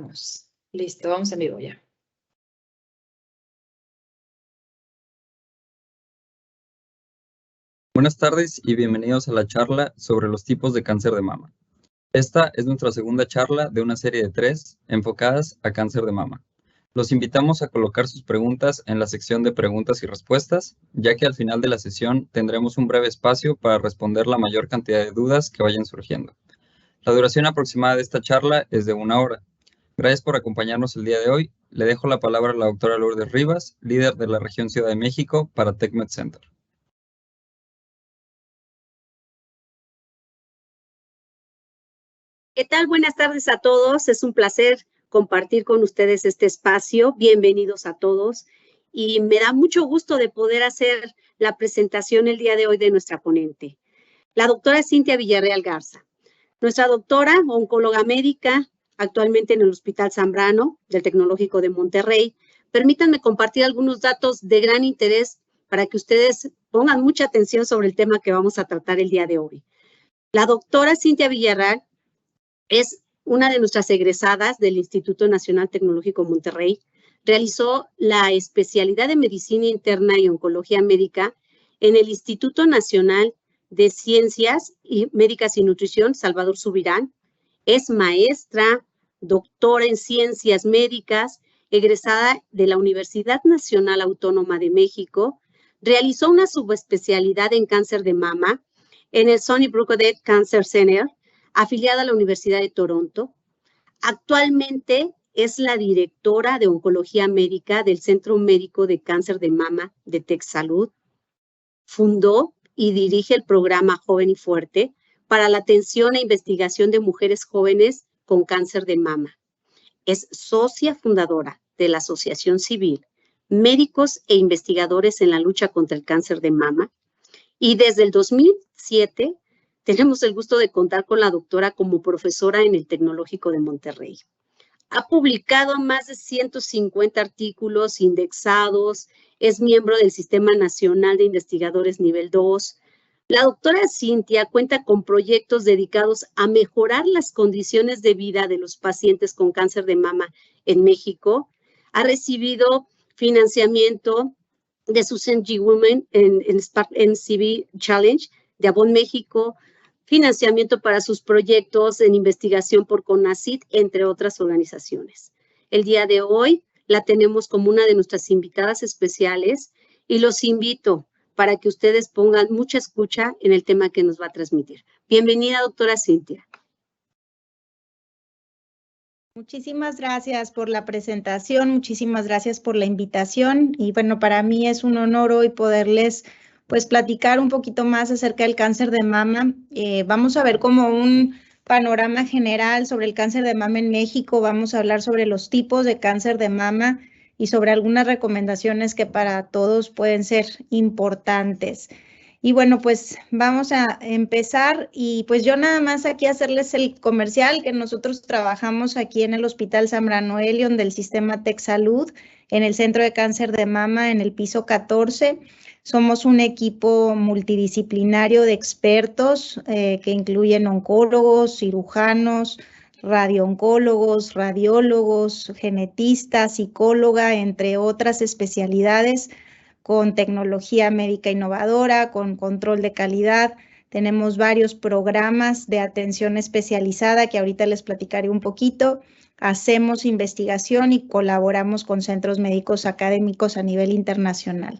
Empezamos. Listo, vamos en vivo ya. Buenas tardes y bienvenidos a la charla sobre los tipos de cáncer de mama. Esta es nuestra segunda charla de una serie de 3 enfocadas a cáncer de mama. Los invitamos a colocar sus preguntas en la sección de preguntas y respuestas, ya que al final de la sesión tendremos un breve espacio para responder la mayor cantidad de dudas que vayan surgiendo. La duración aproximada de esta charla es de 1 hora. Gracias por acompañarnos el día de hoy. Le dejo la palabra a la doctora Lourdes Rivas, líder de la región Ciudad de México para TechMed Center. ¿Qué tal? Buenas tardes a todos. Es un placer compartir con ustedes este espacio. Bienvenidos a todos. Y me da mucho gusto de poder hacer la presentación el día de hoy de nuestra ponente, la doctora Cintia Villarreal Garza. Nuestra doctora, oncóloga médica, actualmente en el Hospital Zambrano del Tecnológico de Monterrey. Permítanme compartir algunos datos de gran interés para que ustedes pongan mucha atención sobre el tema que vamos a tratar el día de hoy. La doctora Cintia Villarreal es una de nuestras egresadas del Instituto Nacional Tecnológico Monterrey. Realizó la especialidad de Medicina Interna y Oncología Médica en el Instituto Nacional de Ciencias Médicas y Nutrición, Salvador Subirán. Es maestra, doctora en Ciencias Médicas, egresada de la Universidad Nacional Autónoma de México. Realizó una subespecialidad en cáncer de mama en el Sonny Brookwood Cancer Center, afiliada a la Universidad de Toronto. Actualmente es la directora de Oncología Médica del Centro Médico de Cáncer de Mama de TechSalud. Fundó y dirige el programa Joven y Fuerte para la atención e investigación de mujeres jóvenes con cáncer de mama. Es socia fundadora de la Asociación Civil Médicos e Investigadores en la Lucha contra el Cáncer de Mama. Y desde el 2007 tenemos el gusto de contar con la doctora como profesora en el Tecnológico de Monterrey. Ha publicado más de 150 artículos indexados, es miembro del Sistema Nacional de Investigadores Nivel 2. La doctora Cintia cuenta con proyectos dedicados a mejorar las condiciones de vida de los pacientes con cáncer de mama en México. Ha recibido financiamiento de Susan G. Women en CV Challenge de Avon México, financiamiento para sus proyectos en investigación por CONACYT, entre otras organizaciones. El día de hoy la tenemos como una de nuestras invitadas especiales y los invito para que ustedes pongan mucha escucha en el tema que nos va a transmitir. Bienvenida, doctora Cintia. Muchísimas gracias por la presentación, muchísimas gracias por la invitación y bueno, para mí es un honor hoy poderles pues platicar un poquito más acerca del cáncer de mama. Vamos a ver como un panorama general sobre el cáncer de mama en México, vamos a hablar sobre los tipos de cáncer de mama y sobre algunas recomendaciones que para todos pueden ser importantes. Y bueno, pues vamos a empezar y pues yo nada más aquí hacerles el comercial que nosotros trabajamos aquí en el Hospital Zambrano Elion del Sistema TechSalud en el Centro de Cáncer de Mama en el piso 14. Somos un equipo multidisciplinario de expertos que incluyen oncólogos, cirujanos, radiooncólogos, radiólogos, genetistas, psicóloga, entre otras especialidades, con tecnología médica innovadora, con control de calidad. Tenemos varios programas de atención especializada que ahorita les platicaré un poquito. Hacemos investigación y colaboramos con centros médicos académicos a nivel internacional.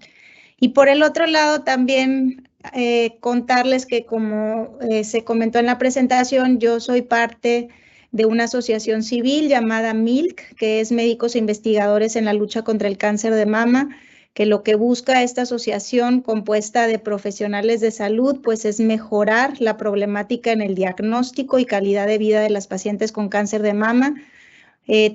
Y por el otro lado también contarles que como se comentó en la presentación, yo soy parte de una asociación civil llamada MILC, que es Médicos e Investigadores en la Lucha contra el Cáncer de Mama, que lo que busca esta asociación compuesta de profesionales de salud, pues es mejorar la problemática en el diagnóstico y calidad de vida de las pacientes con cáncer de mama,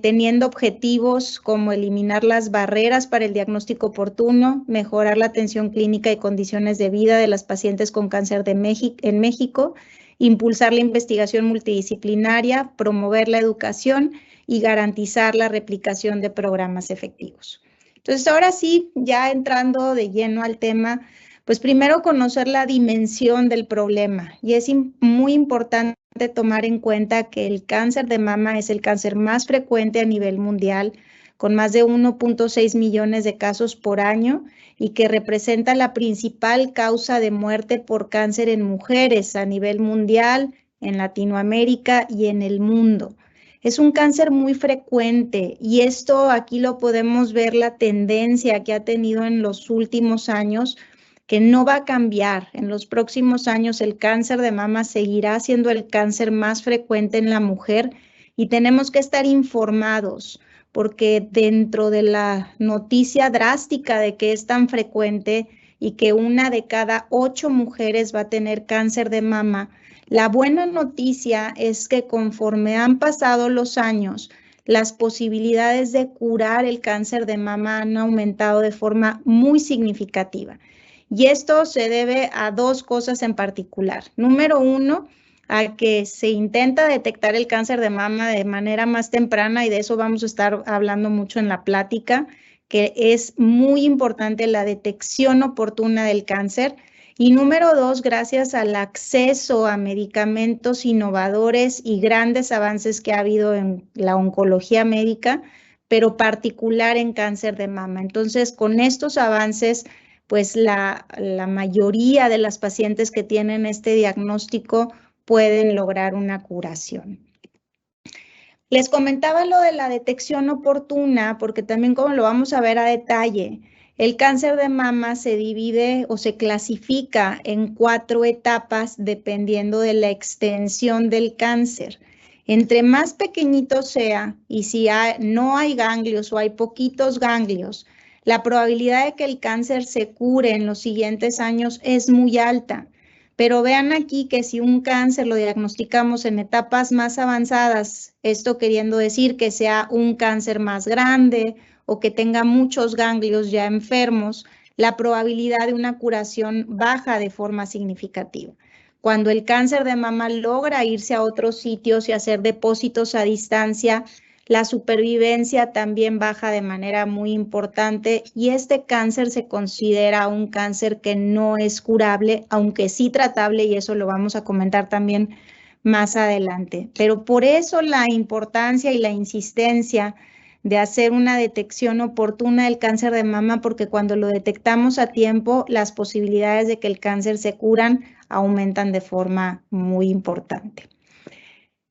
teniendo objetivos como eliminar las barreras para el diagnóstico oportuno, mejorar la atención clínica y condiciones de vida de las pacientes con cáncer en México, impulsar la investigación multidisciplinaria, promover la educación y garantizar la replicación de programas efectivos. Entonces, ahora sí, ya entrando de lleno al tema, Pues primero conocer la dimensión del problema y es muy importante tomar en cuenta que el cáncer de mama es el cáncer más frecuente a nivel mundial, con más de 1.6 millones de casos por año y que representa la principal causa de muerte por cáncer en mujeres a nivel mundial, en Latinoamérica y en el mundo. Es un cáncer muy frecuente y esto aquí lo podemos ver la tendencia que ha tenido en los últimos años, que no va a cambiar. En los próximos años el cáncer de mama seguirá siendo el cáncer más frecuente en la mujer y tenemos que estar informados porque dentro de la noticia drástica de que es tan frecuente y que 1 de cada 8 mujeres va a tener cáncer de mama, la buena noticia es que conforme han pasado los años, las posibilidades de curar el cáncer de mama han aumentado de forma muy significativa. Y esto se debe a 2 cosas en particular. Número 1, a que se intenta detectar el cáncer de mama de manera más temprana y de eso vamos a estar hablando mucho en la plática, que es muy importante la detección oportuna del cáncer. Y número 2, gracias al acceso a medicamentos innovadores y grandes avances que ha habido en la oncología médica, pero particular en cáncer de mama. Entonces, con estos avances, pues la mayoría de las pacientes que tienen este diagnóstico pueden lograr una curación. Les comentaba lo de la detección oportuna, porque también como lo vamos a ver a detalle, el cáncer de mama se divide o se clasifica en 4 etapas dependiendo de la extensión del cáncer. Entre más pequeñito sea y si no hay ganglios o hay poquitos ganglios, la probabilidad de que el cáncer se cure en los siguientes años es muy alta. Pero vean aquí que si un cáncer lo diagnosticamos en etapas más avanzadas, esto queriendo decir que sea un cáncer más grande o que tenga muchos ganglios ya enfermos, la probabilidad de una curación baja de forma significativa. Cuando el cáncer de mama logra irse a otros sitios y hacer depósitos a distancia, la supervivencia también baja de manera muy importante y este cáncer se considera un cáncer que no es curable, aunque sí tratable, y eso lo vamos a comentar también más adelante. Pero por eso la importancia y la insistencia de hacer una detección oportuna del cáncer de mama, porque cuando lo detectamos a tiempo, las posibilidades de que el cáncer se curan aumentan de forma muy importante.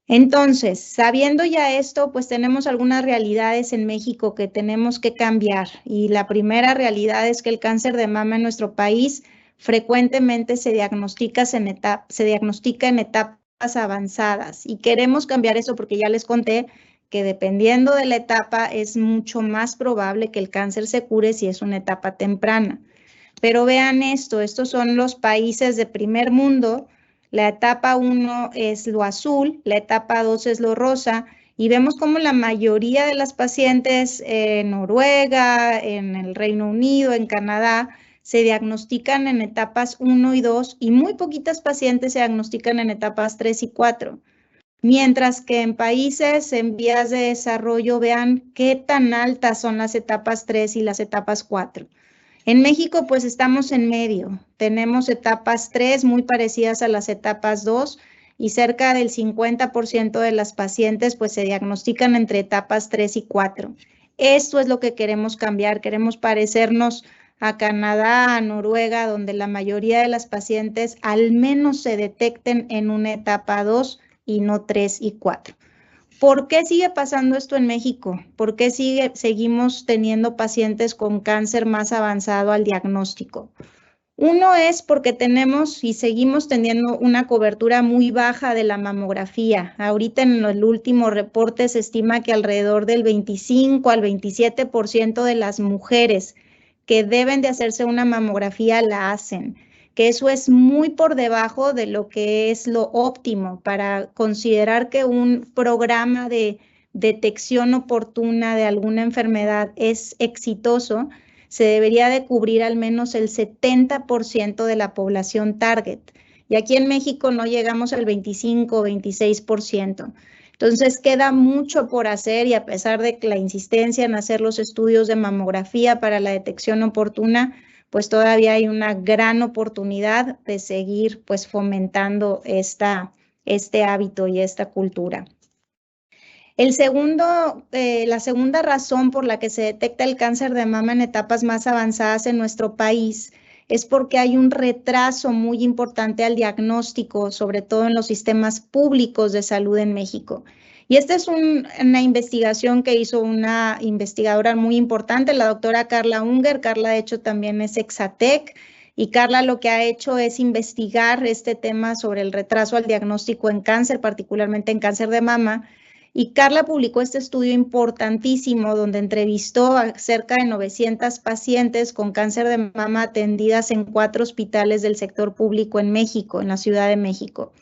Entonces, sabiendo ya esto, pues tenemos algunas realidades en México que tenemos que cambiar. Y la primera realidad es que el cáncer de mama en nuestro país frecuentemente se diagnostica en etapas avanzadas. Y queremos cambiar eso porque ya les conté que dependiendo de la etapa es mucho más probable que el cáncer se cure si es una etapa temprana. Pero vean esto, estos son los países de primer mundo. La etapa 1 es lo azul, la etapa 2 es lo rosa y vemos como la mayoría de las pacientes en Noruega, en el Reino Unido, en Canadá, se diagnostican en etapas 1 y 2 y muy poquitas pacientes se diagnostican en etapas 3 y 4. Mientras que en países en vías de desarrollo, vean qué tan altas son las etapas 3 y las etapas 4. En México, pues estamos en medio. Tenemos etapas 3 muy parecidas a las etapas 2 y cerca del 50% de las pacientes pues se diagnostican entre etapas 3 y 4. Esto es lo que queremos cambiar. Queremos parecernos a Canadá, a Noruega, donde la mayoría de las pacientes al menos se detecten en una etapa 2 y no 3 y 4. ¿Por qué sigue pasando esto en México? ¿Por qué seguimos teniendo pacientes con cáncer más avanzado al diagnóstico? Uno es porque tenemos y seguimos teniendo una cobertura muy baja de la mamografía. Ahorita en el último reporte se estima que alrededor del 25 al 27% de las mujeres que deben de hacerse una mamografía la hacen, que eso es muy por debajo de lo que es lo óptimo para considerar que un programa de detección oportuna de alguna enfermedad es exitoso. Se debería de cubrir al menos el 70% de la población target. Y aquí en México no llegamos al 25 o 26%. Entonces queda mucho por hacer y a pesar de que la insistencia en hacer los estudios de mamografía para la detección oportuna, pues todavía hay una gran oportunidad de seguir pues fomentando este hábito y esta cultura. La segunda razón por la que se detecta el cáncer de mama en etapas más avanzadas en nuestro país es porque hay un retraso muy importante al diagnóstico, sobre todo en los sistemas públicos de salud en México. Y esta es una investigación que hizo una investigadora muy importante, la doctora Carla Unger. Carla, de hecho, también es Exatec. Y Carla lo que ha hecho es investigar este tema sobre el retraso al diagnóstico en cáncer, particularmente en cáncer de mama. Y Carla publicó este estudio importantísimo donde entrevistó a cerca de 900 pacientes con cáncer de mama atendidas en 4 hospitales del sector público en México, en la Ciudad de México.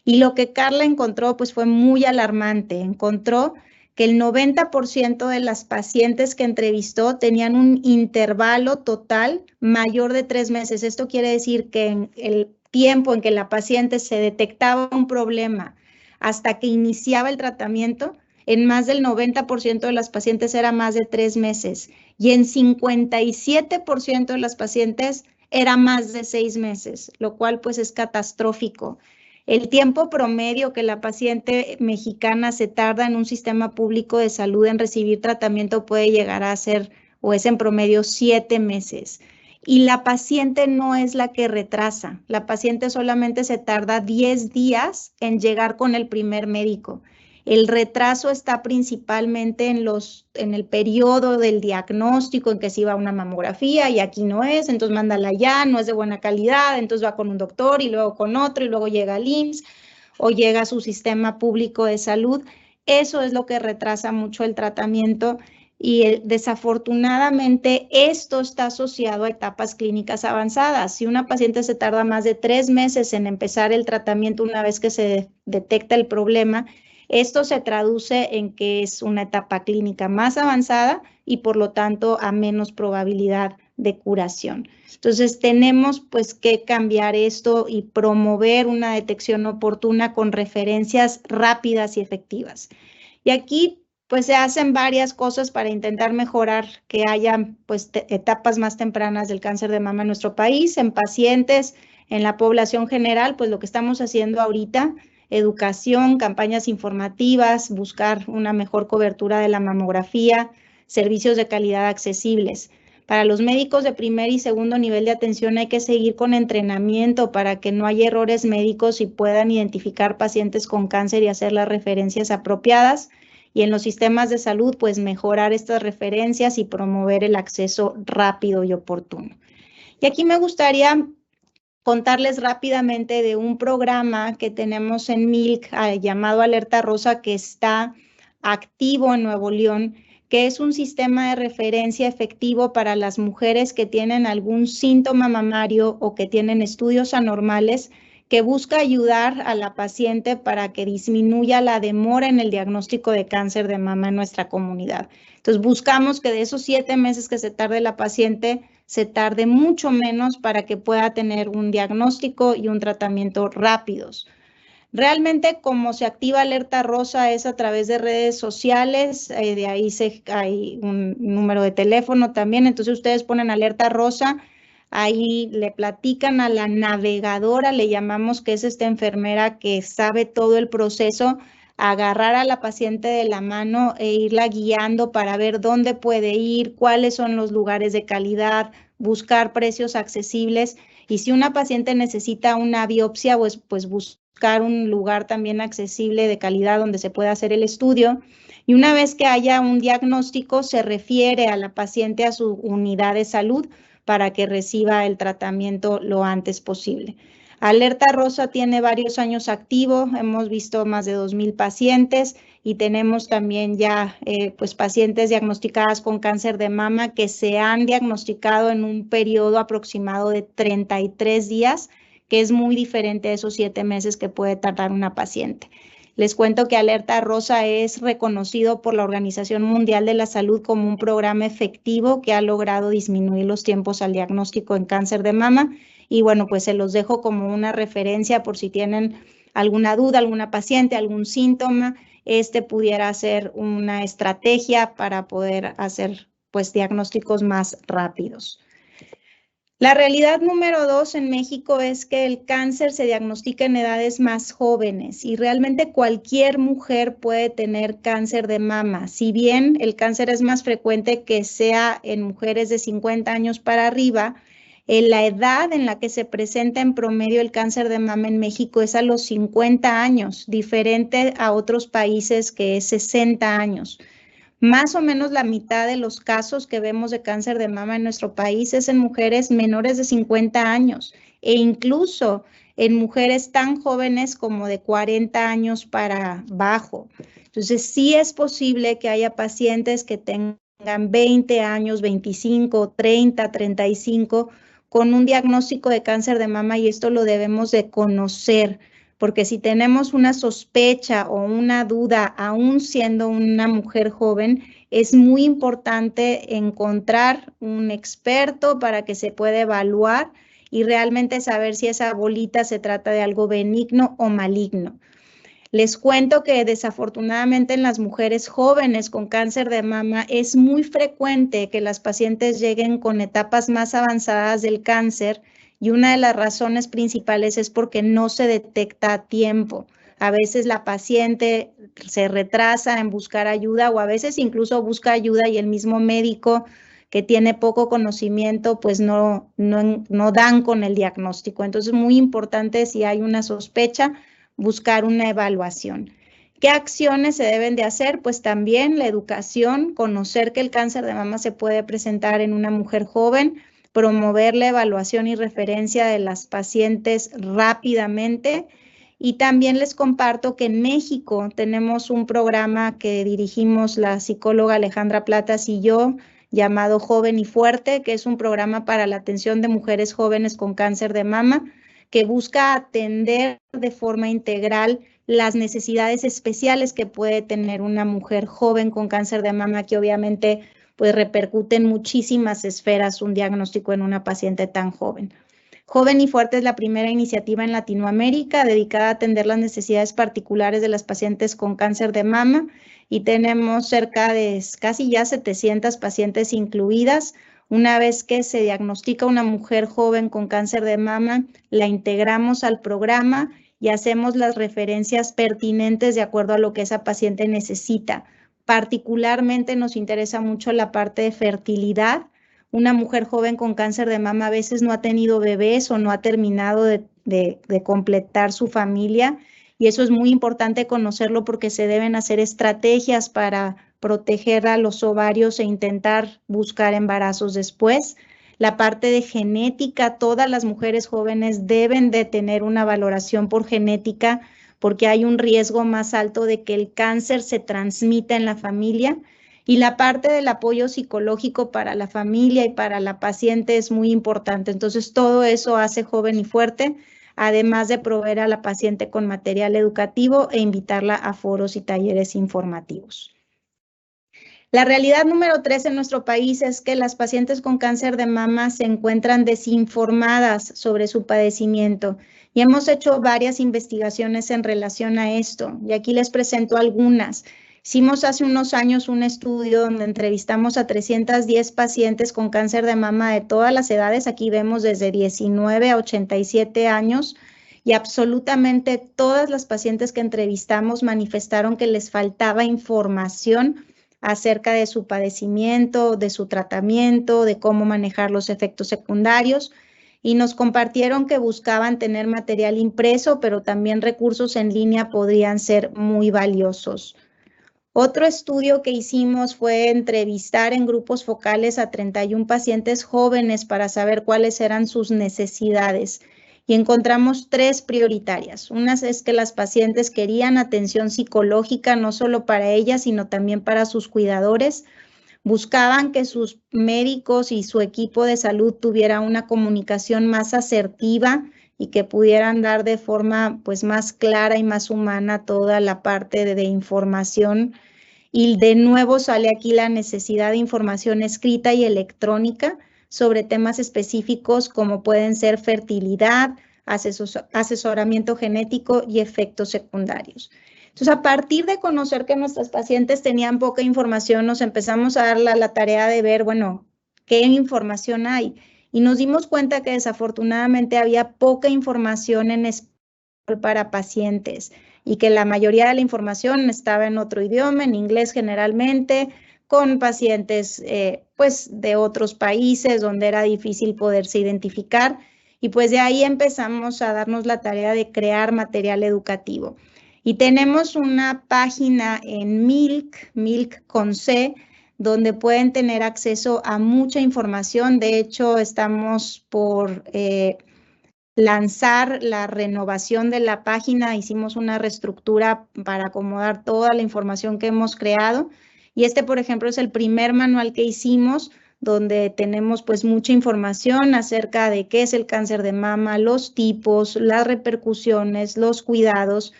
Y lo que Carla encontró pues fue muy alarmante. Encontró que el 90% de las pacientes que entrevistó tenían un intervalo total mayor de 3 meses. Esto quiere decir que en el tiempo en que la paciente se detectaba un problema hasta que iniciaba el tratamiento, en más del 90% de las pacientes era más de 3 meses y en 57% de las pacientes era más de 6 meses, lo cual pues es catastrófico. El tiempo promedio que la paciente mexicana se tarda en un sistema público de salud en recibir tratamiento puede llegar a ser, o es en promedio, 7 meses. Y la paciente no es la que retrasa. La paciente solamente se tarda 10 días en llegar con el primer médico. El retraso está principalmente en el periodo del diagnóstico, en que se iba a una mamografía y aquí no es, entonces mándala ya, no es de buena calidad, entonces va con un doctor y luego con otro y luego llega al IMSS o llega a su sistema público de salud. Eso es lo que retrasa mucho el tratamiento y desafortunadamente esto está asociado a etapas clínicas avanzadas. Si una paciente se tarda más de 3 meses en empezar el tratamiento una vez que se detecta el problema, esto se traduce en que es una etapa clínica más avanzada y por lo tanto a menos probabilidad de curación. Entonces tenemos pues que cambiar esto y promover una detección oportuna con referencias rápidas y efectivas. Y aquí pues se hacen varias cosas para intentar mejorar que haya pues etapas más tempranas del cáncer de mama en nuestro país, en pacientes, en la población general, pues lo que estamos haciendo ahorita, educación, campañas informativas, buscar una mejor cobertura de la mamografía, servicios de calidad accesibles. Para los médicos de primer y segundo nivel de atención hay que seguir con entrenamiento para que no haya errores médicos y puedan identificar pacientes con cáncer y hacer las referencias apropiadas. Y en los sistemas de salud, pues mejorar estas referencias y promover el acceso rápido y oportuno. Y aquí me gustaría contarles rápidamente de un programa que tenemos en MILC llamado Alerta Rosa, que está activo en Nuevo León, que es un sistema de referencia efectivo para las mujeres que tienen algún síntoma mamario o que tienen estudios anormales, que busca ayudar a la paciente para que disminuya la demora en el diagnóstico de cáncer de mama en nuestra comunidad. Entonces buscamos que de esos 7 meses que se tarde la paciente, se tarde mucho menos para que pueda tener un diagnóstico y un tratamiento rápidos. Realmente como se activa Alerta Rosa es a través de redes sociales, de ahí hay un número de teléfono también, entonces ustedes ponen Alerta Rosa, ahí le platican a la navegadora, le llamamos, que es esta enfermera que sabe todo el proceso, agarrar a la paciente de la mano e irla guiando para ver dónde puede ir, cuáles son los lugares de calidad, buscar precios accesibles. Y si una paciente necesita una biopsia, pues buscar un lugar también accesible de calidad donde se pueda hacer el estudio. Y una vez que haya un diagnóstico, se refiere a la paciente a su unidad de salud para que reciba el tratamiento lo antes posible. Alerta Rosa tiene varios años activo, hemos visto más de 2,000 pacientes y tenemos también ya pues pacientes diagnosticadas con cáncer de mama que se han diagnosticado en un periodo aproximado de 33 días, que es muy diferente a esos 7 meses que puede tardar una paciente. Les cuento que Alerta Rosa es reconocido por la Organización Mundial de la Salud como un programa efectivo que ha logrado disminuir los tiempos al diagnóstico en cáncer de mama. Y bueno, pues se los dejo como una referencia por si tienen alguna duda, alguna paciente, algún síntoma, pudiera ser una estrategia para poder hacer pues diagnósticos más rápidos. La realidad número 2 en México es que el cáncer se diagnostica en edades más jóvenes y realmente cualquier mujer puede tener cáncer de mama. Si bien el cáncer es más frecuente que sea en mujeres de 50 años para arriba, la edad en la que se presenta en promedio el cáncer de mama en México es a los 50 años, diferente a otros países que es 60 años. Más o menos la mitad de los casos que vemos de cáncer de mama en nuestro país es en mujeres menores de 50 años e incluso en mujeres tan jóvenes como de 40 años para abajo. Entonces, sí es posible que haya pacientes que tengan 20 años, 25, 30, 35, con un diagnóstico de cáncer de mama y esto lo debemos de conocer. Porque si tenemos una sospecha o una duda, aún siendo una mujer joven, es muy importante encontrar un experto para que se pueda evaluar y realmente saber si esa bolita se trata de algo benigno o maligno. Les cuento que desafortunadamente en las mujeres jóvenes con cáncer de mama es muy frecuente que las pacientes lleguen con etapas más avanzadas del cáncer y una de las razones principales es porque no se detecta a tiempo. A veces la paciente se retrasa en buscar ayuda o a veces incluso busca ayuda y el mismo médico que tiene poco conocimiento pues no dan con el diagnóstico. Entonces es muy importante si hay una sospecha buscar una evaluación. ¿Qué acciones se deben de hacer? Pues también la educación, conocer que el cáncer de mama se puede presentar en una mujer joven, promover la evaluación y referencia de las pacientes rápidamente. Y también les comparto que en México tenemos un programa que dirigimos la psicóloga Alejandra Platas y yo, llamado Joven y Fuerte, que es un programa para la atención de mujeres jóvenes con cáncer de mama, que busca atender de forma integral las necesidades especiales que puede tener una mujer joven con cáncer de mama, que obviamente pues repercute en muchísimas esferas un diagnóstico en una paciente tan joven. Joven y Fuerte es la primera iniciativa en Latinoamérica dedicada a atender las necesidades particulares de las pacientes con cáncer de mama y tenemos cerca de casi ya 700 pacientes incluidas. Una vez que se diagnostica una mujer joven con cáncer de mama, la integramos al programa y hacemos las referencias pertinentes de acuerdo a lo que esa paciente necesita. Particularmente nos interesa mucho la parte de fertilidad. Una mujer joven con cáncer de mama a veces no ha tenido bebés o no ha terminado de completar su familia y eso es muy importante conocerlo porque se deben hacer estrategias para proteger a los ovarios e intentar buscar embarazos después. La parte de genética, todas las mujeres jóvenes deben de tener una valoración por genética porque hay un riesgo más alto de que el cáncer se transmita en la familia. Y la parte del apoyo psicológico para la familia y para la paciente es muy importante. Entonces, todo eso hace Joven y Fuerte, además de proveer a la paciente con material educativo e invitarla a foros y talleres informativos. La realidad número 3 en nuestro país es que las pacientes con cáncer de mama se encuentran desinformadas sobre su padecimiento y hemos hecho varias investigaciones en relación a esto y aquí les presento algunas. Hicimos hace unos años un estudio donde entrevistamos a 310 pacientes con cáncer de mama de todas las edades, aquí vemos desde 19 a 87 años y absolutamente todas las pacientes que entrevistamos manifestaron que les faltaba información acerca de su padecimiento, de su tratamiento, de cómo manejar los efectos secundarios y nos compartieron que buscaban tener material impreso, pero también recursos en línea podrían ser muy valiosos. Otro estudio que hicimos fue entrevistar en grupos focales a 31 pacientes jóvenes para saber cuáles eran sus necesidades y encontramos 3 prioritarias. Una es que las pacientes querían atención psicológica no solo para ellas, sino también para sus cuidadores. Buscaban que sus médicos y su equipo de salud tuviera una comunicación más asertiva y que pudieran dar de forma pues más clara y más humana toda la parte de información. Y de nuevo sale aquí la necesidad de información escrita y electrónica sobre temas específicos como pueden ser fertilidad, asesoramiento genético y efectos secundarios. Entonces, a partir de conocer que nuestras pacientes tenían poca información, nos empezamos a dar la tarea de ver, bueno, ¿qué información hay? y nos dimos cuenta que desafortunadamente había poca información en español para pacientes y que la mayoría de la información estaba en otro idioma, en inglés generalmente, con pacientes pues de otros países donde era difícil poderse identificar, y pues de ahí empezamos a darnos la tarea de crear material educativo. Y tenemos una página en Milk con C, donde pueden tener acceso a mucha información. De hecho, estamos por lanzar la renovación de la página. Hicimos una reestructura para acomodar toda la información que hemos creado. Y este, por ejemplo, es el primer manual que hicimos, donde tenemos pues mucha información acerca de qué es el cáncer de mama, los tipos, las repercusiones, los cuidados.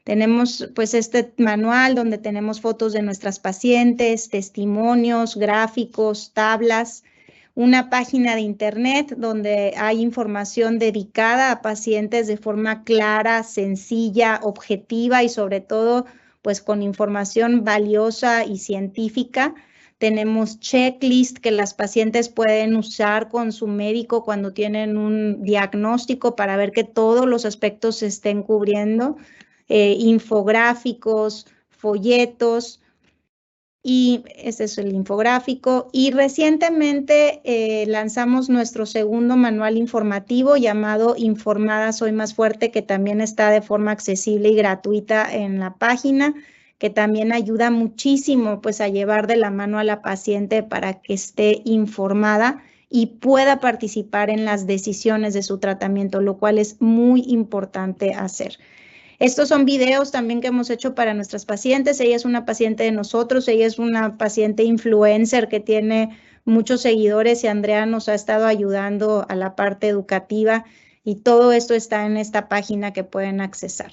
Tenemos pues este manual donde tenemos fotos de nuestras pacientes, testimonios, gráficos, tablas, una página de internet donde hay información dedicada a pacientes de forma clara, sencilla, objetiva y sobre todo pues con información valiosa y científica. Tenemos checklist que las pacientes pueden usar con su médico cuando tienen un diagnóstico para ver que todos los aspectos se estén cubriendo. Infográficos, folletos, y este es el infográfico. Y recientemente lanzamos nuestro segundo manual informativo llamado Informada Soy Más Fuerte, que también está de forma accesible y gratuita en la página, que también ayuda muchísimo pues a llevar de la mano a la paciente para que esté informada y pueda participar en las decisiones de su tratamiento, lo cual es muy importante hacer. Estos son videos también que hemos hecho para nuestras pacientes. Ella es una paciente de nosotros, ella es una paciente influencer que tiene muchos seguidores y Andrea nos ha estado ayudando a la parte educativa y todo esto está en esta página que pueden accesar.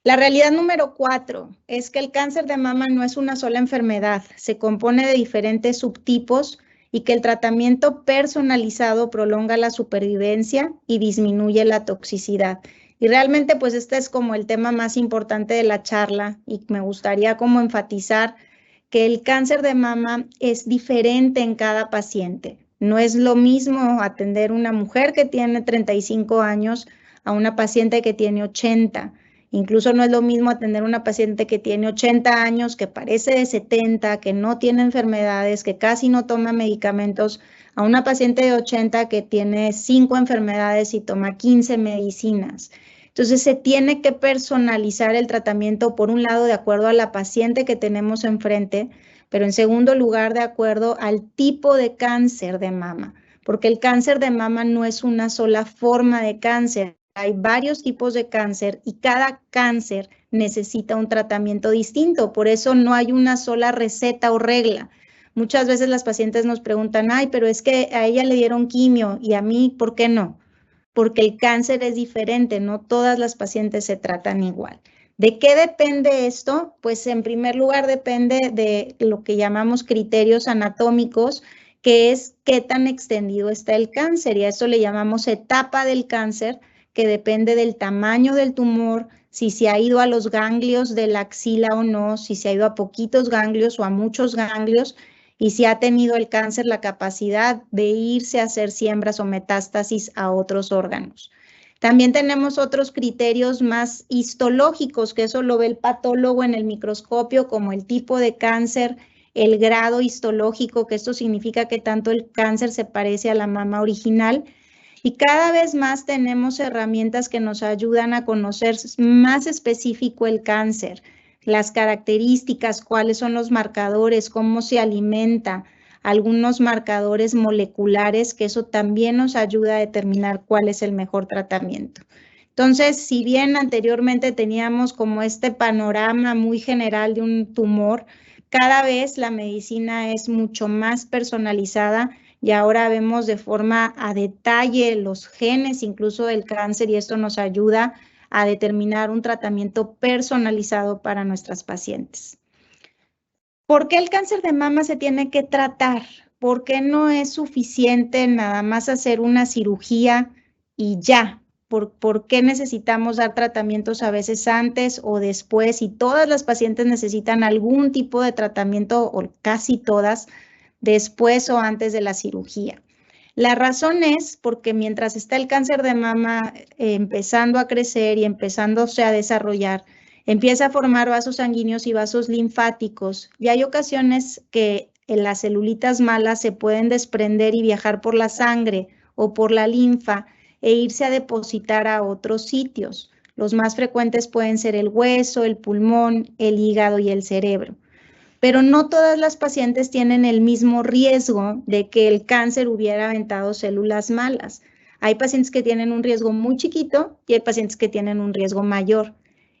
La realidad número 4 es que el cáncer de mama no es una sola enfermedad, se compone de diferentes subtipos y que el tratamiento personalizado prolonga la supervivencia y disminuye la toxicidad. Y realmente pues este es como el tema más importante de la charla y me gustaría como enfatizar que el cáncer de mama es diferente en cada paciente. No es lo mismo atender una mujer que tiene 35 años a una paciente que tiene 80. Incluso no es lo mismo atender una paciente que tiene 80 años, que parece de 70, que no tiene enfermedades, que casi no toma medicamentos, a una paciente de 80 que tiene 5 enfermedades y toma 15 medicinas. Entonces se tiene que personalizar el tratamiento, por un lado, de acuerdo a la paciente que tenemos enfrente, pero en segundo lugar, de acuerdo al tipo de cáncer de mama, porque el cáncer de mama no es una sola forma de cáncer. Hay varios tipos de cáncer y cada cáncer necesita un tratamiento distinto. Por eso no hay una sola receta o regla. Muchas veces las pacientes nos preguntan, ay, pero es que a ella le dieron quimio y a mí, ¿por qué no? Porque el cáncer es diferente, no todas las pacientes se tratan igual. ¿De qué depende esto? Pues en primer lugar depende de lo que llamamos criterios anatómicos, que es qué tan extendido está el cáncer, y a eso le llamamos etapa del cáncer, que depende del tamaño del tumor, si se ha ido a los ganglios de la axila o no, si se ha ido a poquitos ganglios o a muchos ganglios, y si ha tenido el cáncer la capacidad de irse a hacer siembras o metástasis a otros órganos. También tenemos otros criterios más histológicos, que eso lo ve el patólogo en el microscopio, como el tipo de cáncer, el grado histológico, que esto significa que tanto el cáncer se parece a la mama original. Y cada vez más tenemos herramientas que nos ayudan a conocer más específico el cáncer, las características, cuáles son los marcadores, cómo se alimenta, algunos marcadores moleculares, que eso también nos ayuda a determinar cuál es el mejor tratamiento. Entonces, si bien anteriormente teníamos como este panorama muy general de un tumor, cada vez la medicina es mucho más personalizada y ahora vemos de forma a detalle los genes incluso del cáncer, y esto nos ayuda a determinar un tratamiento personalizado para nuestras pacientes. ¿Por qué el cáncer de mama se tiene que tratar? ¿Por qué no es suficiente nada más hacer una cirugía y ya? ¿Por qué necesitamos dar tratamientos a veces antes o después? Y todas las pacientes necesitan algún tipo de tratamiento, o casi todas, después o antes de la cirugía. La razón es porque mientras está el cáncer de mama empezando a crecer y empezándose a desarrollar, empieza a formar vasos sanguíneos y vasos linfáticos, y hay ocasiones que las celulitas malas se pueden desprender y viajar por la sangre o por la linfa e irse a depositar a otros sitios. Los más frecuentes pueden ser el hueso, el pulmón, el hígado y el cerebro. Pero no todas las pacientes tienen el mismo riesgo de que el cáncer hubiera aventado células malas. Hay pacientes que tienen un riesgo muy chiquito y hay pacientes que tienen un riesgo mayor.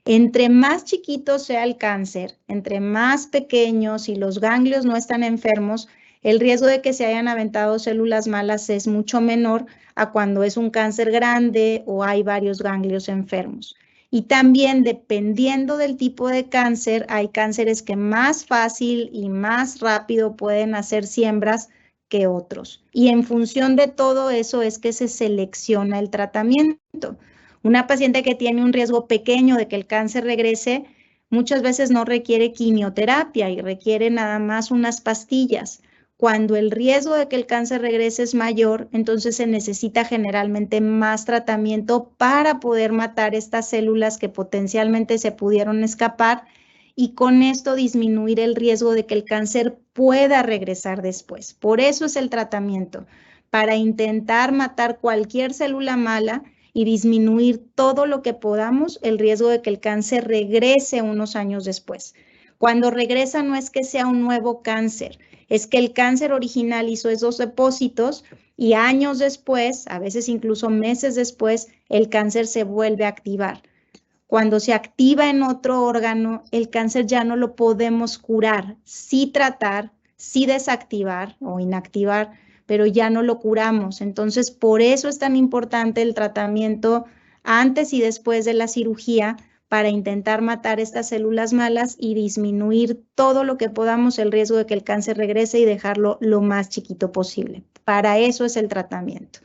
Entre más chiquito sea el cáncer, entre más pequeños y los ganglios no están enfermos, el riesgo de que se hayan aventado células malas es mucho menor a cuando es un cáncer grande o hay varios ganglios enfermos. Y también dependiendo del tipo de cáncer, hay cánceres que más fácil y más rápido pueden hacer siembras que otros. Y en función de todo eso es que se selecciona el tratamiento. Una paciente que tiene un riesgo pequeño de que el cáncer regrese, muchas veces no requiere quimioterapia y requiere nada más unas pastillas. Cuando el riesgo de que el cáncer regrese es mayor, entonces se necesita generalmente más tratamiento para poder matar estas células que potencialmente se pudieron escapar y con esto disminuir el riesgo de que el cáncer pueda regresar después. Por eso es el tratamiento, para intentar matar cualquier célula mala y disminuir todo lo que podamos el riesgo de que el cáncer regrese unos años después. Cuando regresa no es que sea un nuevo cáncer, es que el cáncer original hizo esos depósitos y años después, a veces incluso meses después, el cáncer se vuelve a activar. Cuando se activa en otro órgano, el cáncer ya no lo podemos curar, sí tratar, sí desactivar o inactivar, pero ya no lo curamos. Entonces, por eso es tan importante el tratamiento antes y después de la cirugía para intentar matar estas células malas y disminuir todo lo que podamos el riesgo de que el cáncer regrese y dejarlo lo más chiquito posible. Para eso es el tratamiento.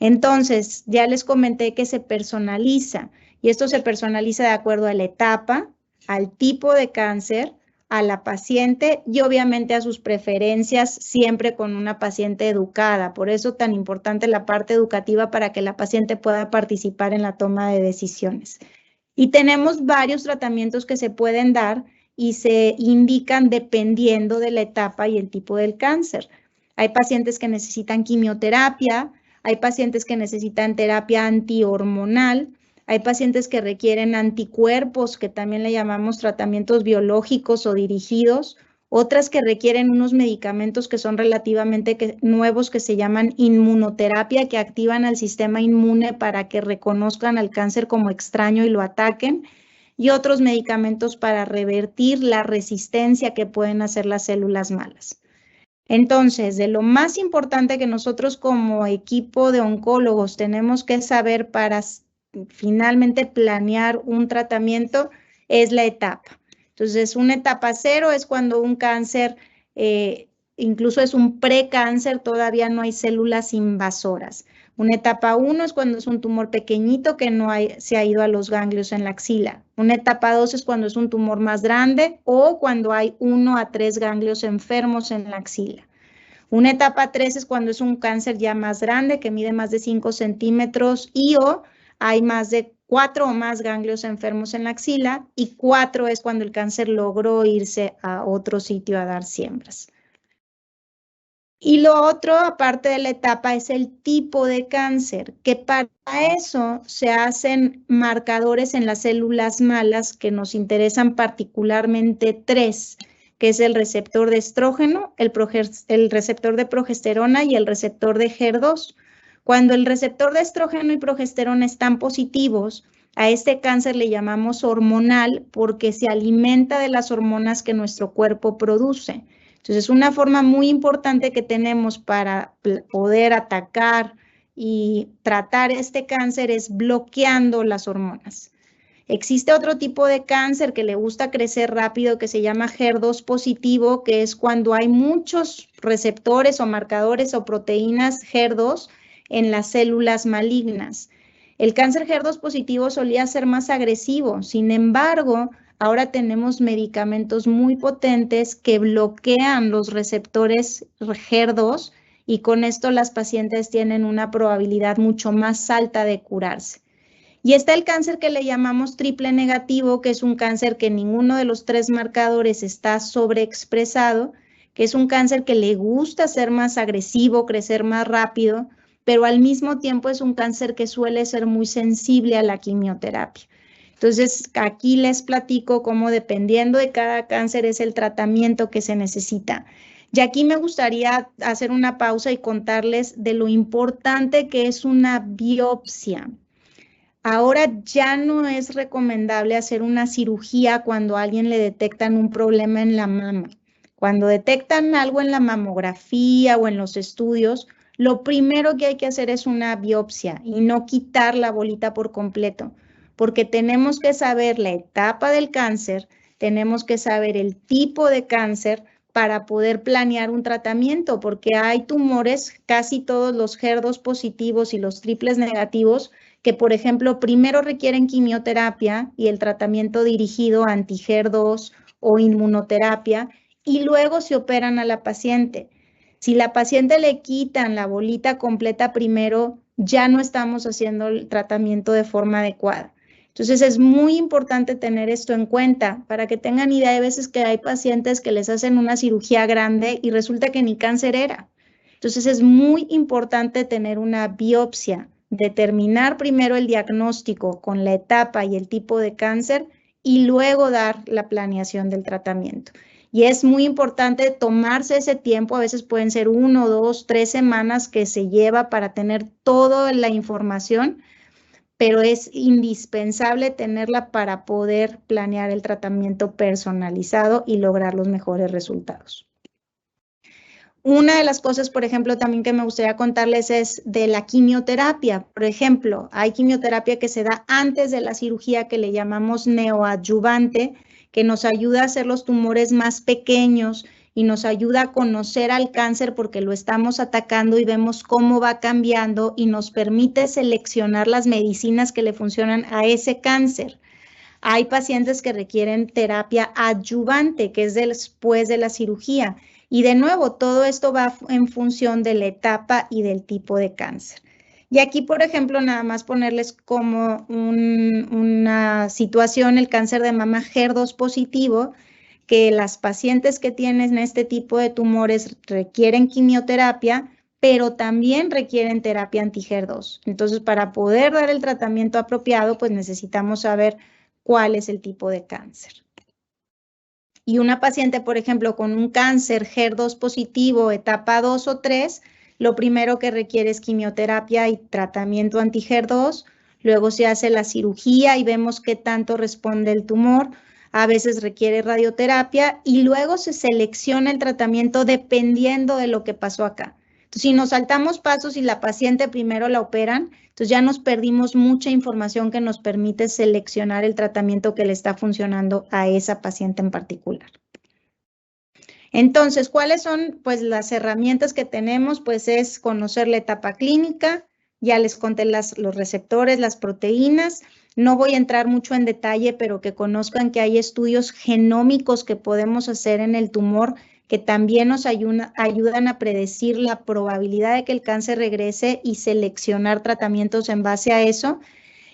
Entonces, ya les comenté que se personaliza y esto se personaliza de acuerdo a la etapa, al tipo de cáncer, a la paciente y obviamente a sus preferencias, siempre con una paciente educada. Por eso tan importante la parte educativa para que la paciente pueda participar en la toma de decisiones. Y tenemos varios tratamientos que se pueden dar y se indican dependiendo de la etapa y el tipo del cáncer. Hay pacientes que necesitan quimioterapia, hay pacientes que necesitan terapia antihormonal, hay pacientes que requieren anticuerpos, que también le llamamos tratamientos biológicos o dirigidos, otras que requieren unos medicamentos que son relativamente nuevos que se llaman inmunoterapia, que activan al sistema inmune para que reconozcan al cáncer como extraño y lo ataquen, y otros medicamentos para revertir la resistencia que pueden hacer las células malas. Entonces, de lo más importante que nosotros como equipo de oncólogos tenemos que saber para finalmente planear un tratamiento es la etapa. Entonces, una etapa 0 es cuando un cáncer, incluso es un precáncer, todavía no hay células invasoras. Una etapa 1 es cuando es un tumor pequeñito que no se ha ido a los ganglios en la axila. Una etapa 2 es cuando es un tumor más grande o cuando hay 1 a 3 ganglios enfermos en la axila. Una etapa 3 es cuando es un cáncer ya más grande que mide más de 5 centímetros y o hay más de 4 o más ganglios enfermos en la axila y 4 es cuando el cáncer logró irse a otro sitio a dar siembras. Y lo otro, aparte de la etapa, es el tipo de cáncer, que para eso se hacen marcadores en las células malas que nos interesan particularmente 3, que es el receptor de estrógeno, el receptor de progesterona y el receptor de HER2. Cuando el receptor de estrógeno y progesterona están positivos, a este cáncer le llamamos hormonal porque se alimenta de las hormonas que nuestro cuerpo produce. Entonces, una forma muy importante que tenemos para poder atacar y tratar este cáncer es bloqueando las hormonas. Existe otro tipo de cáncer que le gusta crecer rápido que se llama HER2 positivo, que es cuando hay muchos receptores o marcadores o proteínas HER2 en las células malignas. El cáncer HER2 positivo solía ser más agresivo, sin embargo, ahora tenemos medicamentos muy potentes que bloquean los receptores HER2 y con esto las pacientes tienen una probabilidad mucho más alta de curarse. Y está el cáncer que le llamamos triple negativo, que es un cáncer que ninguno de los 3 marcadores está sobreexpresado, que es un cáncer que le gusta ser más agresivo, crecer más rápido, pero al mismo tiempo es un cáncer que suele ser muy sensible a la quimioterapia. Entonces, aquí les platico cómo dependiendo de cada cáncer es el tratamiento que se necesita. Y aquí me gustaría hacer una pausa y contarles de lo importante que es una biopsia. Ahora ya no es recomendable hacer una cirugía cuando a alguien le detectan un problema en la mama. Cuando detectan algo en la mamografía o en los estudios, lo primero que hay que hacer es una biopsia y no quitar la bolita por completo, porque tenemos que saber la etapa del cáncer, tenemos que saber el tipo de cáncer para poder planear un tratamiento, porque hay tumores, casi todos los HER2 positivos y los triples negativos, que por ejemplo primero requieren quimioterapia y el tratamiento dirigido a anti-HER2 o inmunoterapia y luego se operan a la paciente. Si la paciente le quitan la bolita completa primero, ya no estamos haciendo el tratamiento de forma adecuada. Entonces es muy importante tener esto en cuenta para que tengan idea de veces que hay pacientes que les hacen una cirugía grande y resulta que ni cáncer era. Entonces es muy importante tener una biopsia, determinar primero el diagnóstico con la etapa y el tipo de cáncer y luego dar la planeación del tratamiento. Y es muy importante tomarse ese tiempo, a veces pueden ser 1, 2, 3 semanas que se lleva para tener toda la información, pero es indispensable tenerla para poder planear el tratamiento personalizado y lograr los mejores resultados. Una de las cosas, por ejemplo, también que me gustaría contarles es de la quimioterapia. Por ejemplo, hay quimioterapia que se da antes de la cirugía que le llamamos neoadyuvante, que nos ayuda a hacer los tumores más pequeños y nos ayuda a conocer al cáncer porque lo estamos atacando y vemos cómo va cambiando y nos permite seleccionar las medicinas que le funcionan a ese cáncer. Hay pacientes que requieren terapia adyuvante, que es después de la cirugía. Y de nuevo, todo esto va en función de la etapa y del tipo de cáncer. Y aquí, por ejemplo, nada más ponerles como una situación, el cáncer de mama HER2 positivo, que las pacientes que tienen este tipo de tumores requieren quimioterapia, pero también requieren terapia anti-HER2. Entonces, para poder dar el tratamiento apropiado, pues necesitamos saber cuál es el tipo de cáncer. Y una paciente, por ejemplo, con un cáncer HER2 positivo, etapa 2 o 3, lo primero que requiere es quimioterapia y tratamiento anti-HER2. Luego se hace la cirugía y vemos qué tanto responde el tumor. A veces requiere radioterapia y luego se selecciona el tratamiento dependiendo de lo que pasó acá. Entonces, si nos saltamos pasos y la paciente primero la operan, entonces ya nos perdimos mucha información que nos permite seleccionar el tratamiento que le está funcionando a esa paciente en particular. Entonces, ¿cuáles son pues las herramientas que tenemos? Pues es conocer la etapa clínica, ya les conté los receptores, las proteínas. No voy a entrar mucho en detalle, pero que conozcan que hay estudios genómicos que podemos hacer en el tumor que también nos ayudan a predecir la probabilidad de que el cáncer regrese y seleccionar tratamientos en base a eso.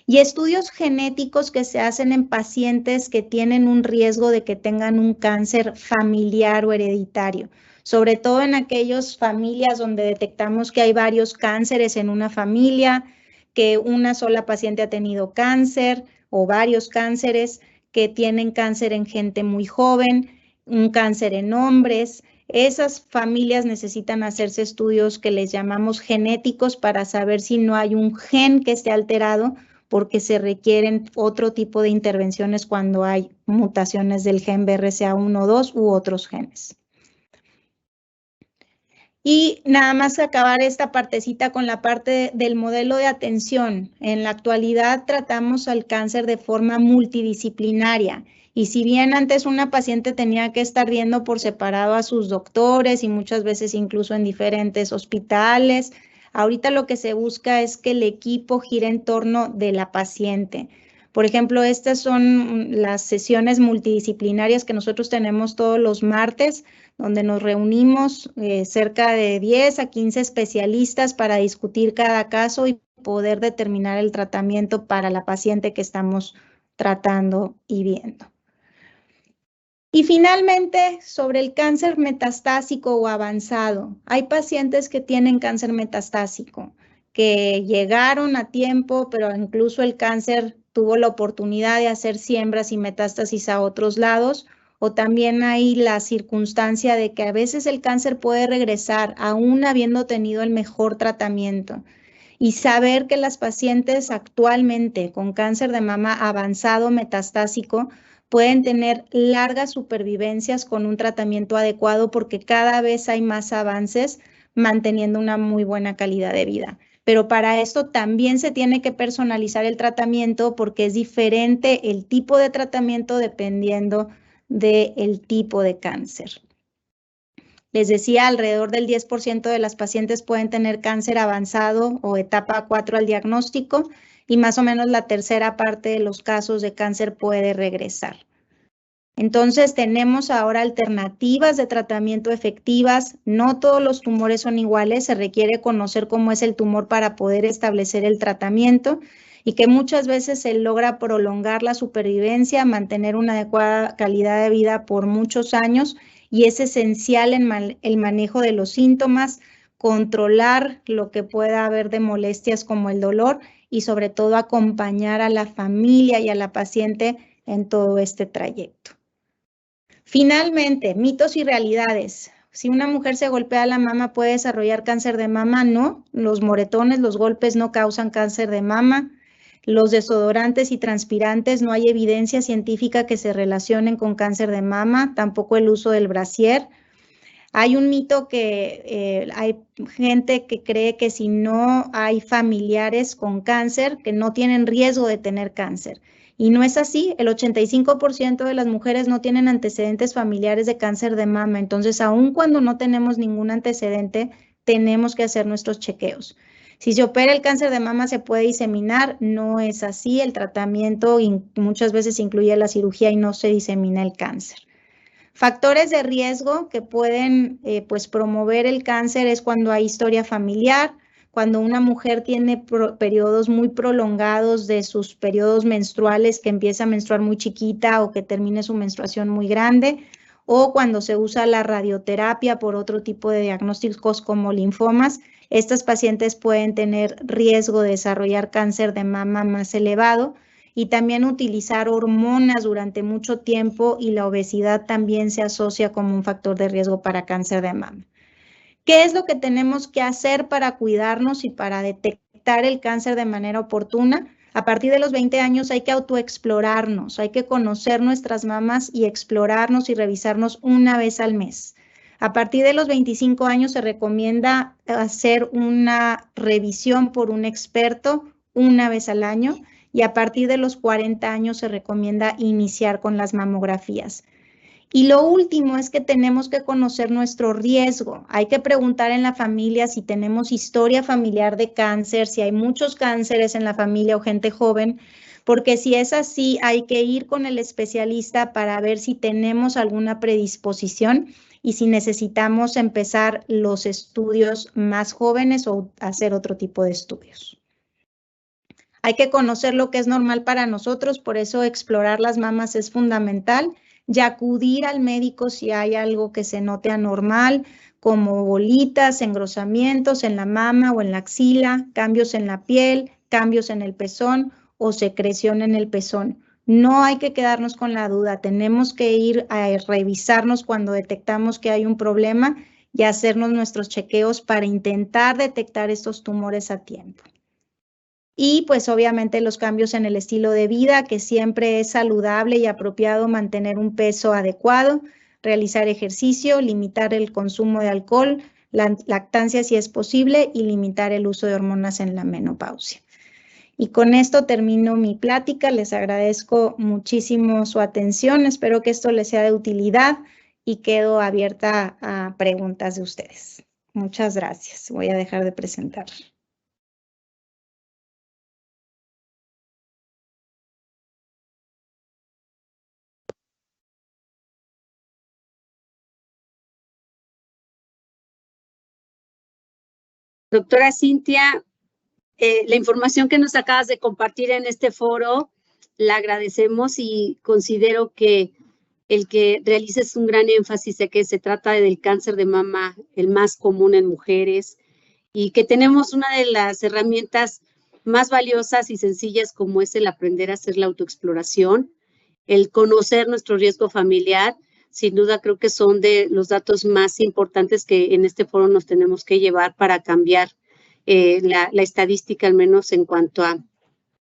Y estudios genéticos que se hacen en pacientes que tienen un riesgo de que tengan un cáncer familiar o hereditario, sobre todo en aquellas familias donde detectamos que hay varios cánceres en una familia, que una sola paciente ha tenido cáncer o varios cánceres, que tienen cáncer en gente muy joven, un cáncer en hombres. Esas familias necesitan hacerse estudios que les llamamos genéticos para saber si no hay un gen que esté alterado, porque se requieren otro tipo de intervenciones cuando hay mutaciones del gen BRCA1, 2 u otros genes. Y nada más acabar esta partecita con la parte del modelo de atención. En la actualidad tratamos al cáncer de forma multidisciplinaria. Y si bien antes una paciente tenía que estar viendo por separado a sus doctores y muchas veces incluso en diferentes hospitales, ahorita lo que se busca es que el equipo gire en torno de la paciente. Por ejemplo, estas son las sesiones multidisciplinarias que nosotros tenemos todos los martes, donde nos reunimos cerca de 10 a 15 especialistas para discutir cada caso y poder determinar el tratamiento para la paciente que estamos tratando y viendo. Y finalmente, sobre el cáncer metastásico o avanzado. Hay pacientes que tienen cáncer metastásico, que llegaron a tiempo, pero incluso el cáncer tuvo la oportunidad de hacer siembras y metástasis a otros lados, o también hay la circunstancia de que a veces el cáncer puede regresar aún habiendo tenido el mejor tratamiento. Y saber que las pacientes actualmente con cáncer de mama avanzado metastásico pueden tener largas supervivencias con un tratamiento adecuado porque cada vez hay más avances manteniendo una muy buena calidad de vida. Pero para esto también se tiene que personalizar el tratamiento porque es diferente el tipo de tratamiento dependiendo del tipo de cáncer. Les decía, alrededor del 10% de las pacientes pueden tener cáncer avanzado o etapa 4 al diagnóstico y más o menos la tercera parte de los casos de cáncer puede regresar. Entonces, tenemos ahora alternativas de tratamiento efectivas. No todos los tumores son iguales. Se requiere conocer cómo es el tumor para poder establecer el tratamiento y que muchas veces se logra prolongar la supervivencia, mantener una adecuada calidad de vida por muchos años y es esencial el manejo de los síntomas, controlar lo que pueda haber de molestias como el dolor y sobre todo acompañar a la familia y a la paciente en todo este trayecto. Finalmente, mitos y realidades. Si una mujer se golpea la mama, ¿puede desarrollar cáncer de mama? No, los moretones, los golpes no causan cáncer de mama. Los desodorantes y transpirantes, no hay evidencia científica que se relacionen con cáncer de mama, tampoco el uso del brasier. Hay un mito que hay gente que cree que si no hay familiares con cáncer, que no tienen riesgo de tener cáncer. Y no es así, el 85% de las mujeres no tienen antecedentes familiares de cáncer de mama. Entonces, aun cuando no tenemos ningún antecedente, tenemos que hacer nuestros chequeos. Si se opera el cáncer de mama, ¿se puede diseminar? No es así, el tratamiento muchas veces incluye la cirugía y no se disemina el cáncer. Factores de riesgo que pueden pues promover el cáncer es cuando hay historia familiar, cuando una mujer tiene periodos muy prolongados de sus periodos menstruales, que empieza a menstruar muy chiquita o que termine su menstruación muy grande, o cuando se usa la radioterapia por otro tipo de diagnósticos como linfomas. Estas pacientes pueden tener riesgo de desarrollar cáncer de mama más elevado. Y también utilizar hormonas durante mucho tiempo y la obesidad también se asocia como un factor de riesgo para cáncer de mama. ¿Qué es lo que tenemos que hacer para cuidarnos y para detectar el cáncer de manera oportuna? A partir de los 20 años hay que autoexplorarnos, hay que conocer nuestras mamas y explorarnos y revisarnos una vez al mes. A partir de los 25 años se recomienda hacer una revisión por un experto una vez al año. Y a partir de los 40 años se recomienda iniciar con las mamografías. Y lo último es que tenemos que conocer nuestro riesgo. Hay que preguntar en la familia si tenemos historia familiar de cáncer, si hay muchos cánceres en la familia o gente joven, porque si es así, hay que ir con el especialista para ver si tenemos alguna predisposición y si necesitamos empezar los estudios más jóvenes o hacer otro tipo de estudios. Hay que conocer lo que es normal para nosotros, por eso explorar las mamas es fundamental y acudir al médico si hay algo que se note anormal, como bolitas, engrosamientos en la mama o en la axila, cambios en la piel, cambios en el pezón o secreción en el pezón. No hay que quedarnos con la duda, tenemos que ir a revisarnos cuando detectamos que hay un problema y hacernos nuestros chequeos para intentar detectar estos tumores a tiempo. Y pues obviamente los cambios en el estilo de vida, que siempre es saludable y apropiado mantener un peso adecuado, realizar ejercicio, limitar el consumo de alcohol, la lactancia si es posible y limitar el uso de hormonas en la menopausia. Y con esto termino mi plática. Les agradezco muchísimo su atención. Espero que esto les sea de utilidad y quedo abierta a preguntas de ustedes. Muchas gracias. Voy a dejar de presentar. Doctora Cintia, la información que nos acabas de compartir en este foro, la agradecemos y considero que el que realices un gran énfasis de que se trata del cáncer de mama, el más común en mujeres, y que tenemos una de las herramientas más valiosas y sencillas como es el aprender a hacer la autoexploración, el conocer nuestro riesgo familiar. Sin duda creo que son de los datos más importantes que en este foro nos tenemos que llevar para cambiar la estadística, al menos en cuanto a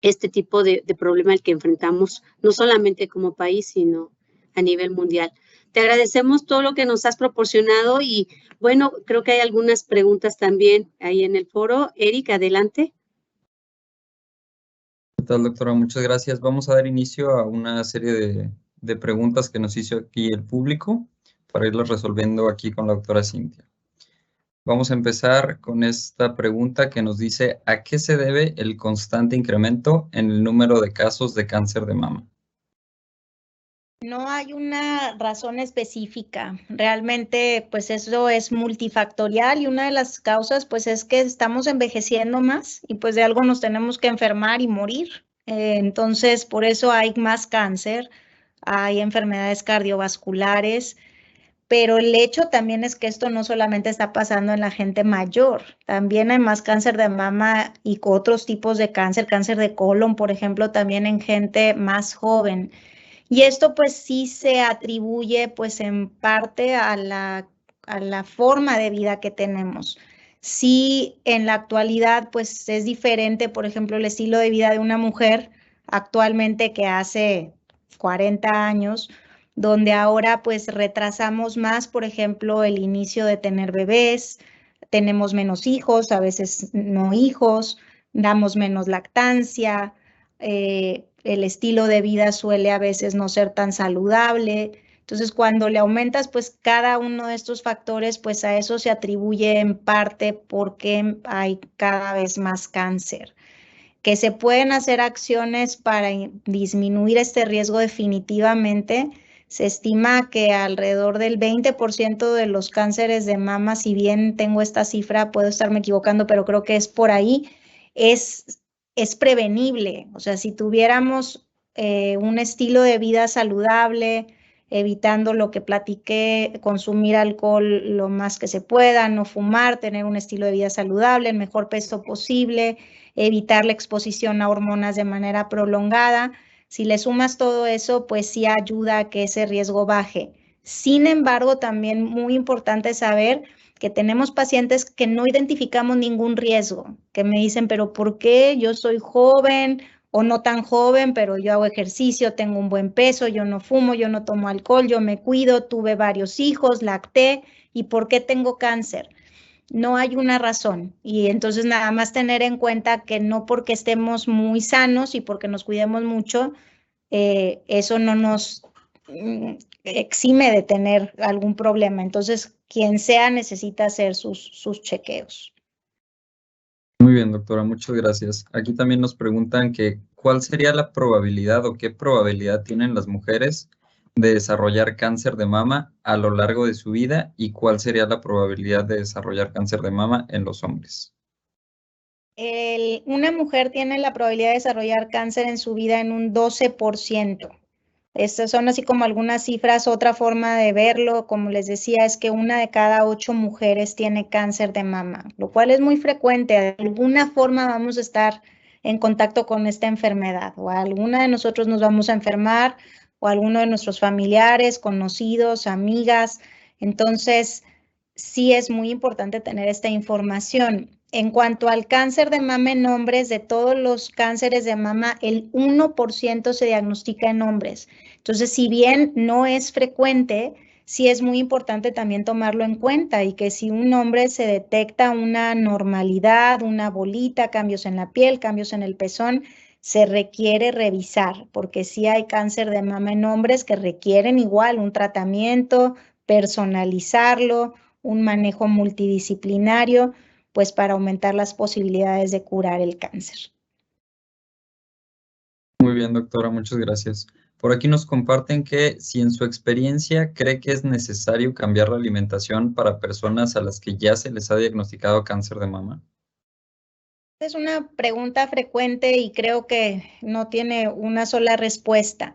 este tipo de problema al que enfrentamos, no solamente como país, sino a nivel mundial. Te agradecemos todo lo que nos has proporcionado y, bueno, creo que hay algunas preguntas también ahí en el foro. Eric, adelante. ¿Qué tal, doctora? Muchas gracias. Vamos a dar inicio a una serie de preguntas que nos hizo aquí el público para irlas resolviendo aquí con la doctora Cintia. Vamos a empezar con esta pregunta que nos dice: ¿a qué se debe el constante incremento en el número de casos de cáncer de mama? No hay una razón específica. Realmente, pues eso es multifactorial y una de las causas, pues es que estamos envejeciendo más y pues de algo nos tenemos que enfermar y morir. Entonces, por eso hay más cáncer, hay enfermedades cardiovasculares, pero el hecho también es que esto no solamente está pasando en la gente mayor, también hay más cáncer de mama y otros tipos de cáncer, cáncer de colon, por ejemplo, también en gente más joven. Y esto pues sí se atribuye pues en parte a la forma de vida que tenemos. Sí, en la actualidad pues es diferente, por ejemplo, el estilo de vida de una mujer actualmente que hace 40 años, donde ahora pues retrasamos más, por ejemplo, el inicio de tener bebés, tenemos menos hijos, a veces no hijos, damos menos lactancia, el estilo de vida suele a veces no ser tan saludable. Entonces, cuando le aumentas, pues cada uno de estos factores, pues a eso se atribuye en parte porque hay cada vez más cáncer. Que se pueden hacer acciones para disminuir este riesgo definitivamente. Se estima que alrededor del 20% de los cánceres de mama, si bien tengo esta cifra, puedo estarme equivocando, pero creo que es por ahí, es prevenible. O sea, si tuviéramos un estilo de vida saludable, evitando lo que platiqué, consumir alcohol lo más que se pueda, no fumar, tener un estilo de vida saludable, el mejor peso posible, evitar la exposición a hormonas de manera prolongada. Si le sumas todo eso, pues sí ayuda a que ese riesgo baje. Sin embargo, también muy importante saber que tenemos pacientes que no identificamos ningún riesgo, que me dicen, pero ¿por qué? Yo soy joven o no tan joven, pero yo hago ejercicio, tengo un buen peso, yo no fumo, yo no tomo alcohol, yo me cuido, tuve varios hijos, lacté, ¿y por qué tengo cáncer? No hay una razón. Y entonces nada más tener en cuenta que no porque estemos muy sanos y porque nos cuidemos mucho, eso no nos exime de tener algún problema. Entonces, quien sea necesita hacer sus chequeos. Muy bien, doctora, muchas gracias. Aquí también nos preguntan que ¿cuál sería la probabilidad o qué probabilidad tienen las mujeres de desarrollar cáncer de mama a lo largo de su vida y cuál sería la probabilidad de desarrollar cáncer de mama en los hombres? Una mujer tiene la probabilidad de desarrollar cáncer en su vida en un 12%. Estas son así como algunas cifras. Otra forma de verlo, como les decía, es que 1 de cada 8 mujeres tiene cáncer de mama, lo cual es muy frecuente. De alguna forma vamos a estar en contacto con esta enfermedad, o alguna de nosotros nos vamos a enfermar, o alguno de nuestros familiares, conocidos, amigas. Entonces, sí es muy importante tener esta información. En cuanto al cáncer de mama en hombres, de todos los cánceres de mama, el 1% se diagnostica en hombres. Entonces, si bien no es frecuente, sí es muy importante también tomarlo en cuenta y que si un hombre se detecta una normalidad, una bolita, cambios en la piel, cambios en el pezón, se requiere revisar, porque sí hay cáncer de mama en hombres que requieren igual un tratamiento, personalizarlo, un manejo multidisciplinario, pues para aumentar las posibilidades de curar el cáncer. Muy bien, doctora, muchas gracias. Por aquí nos comparten que si en su experiencia cree que es necesario cambiar la alimentación para personas a las que ya se les ha diagnosticado cáncer de mama. Es una pregunta frecuente y creo que no tiene una sola respuesta.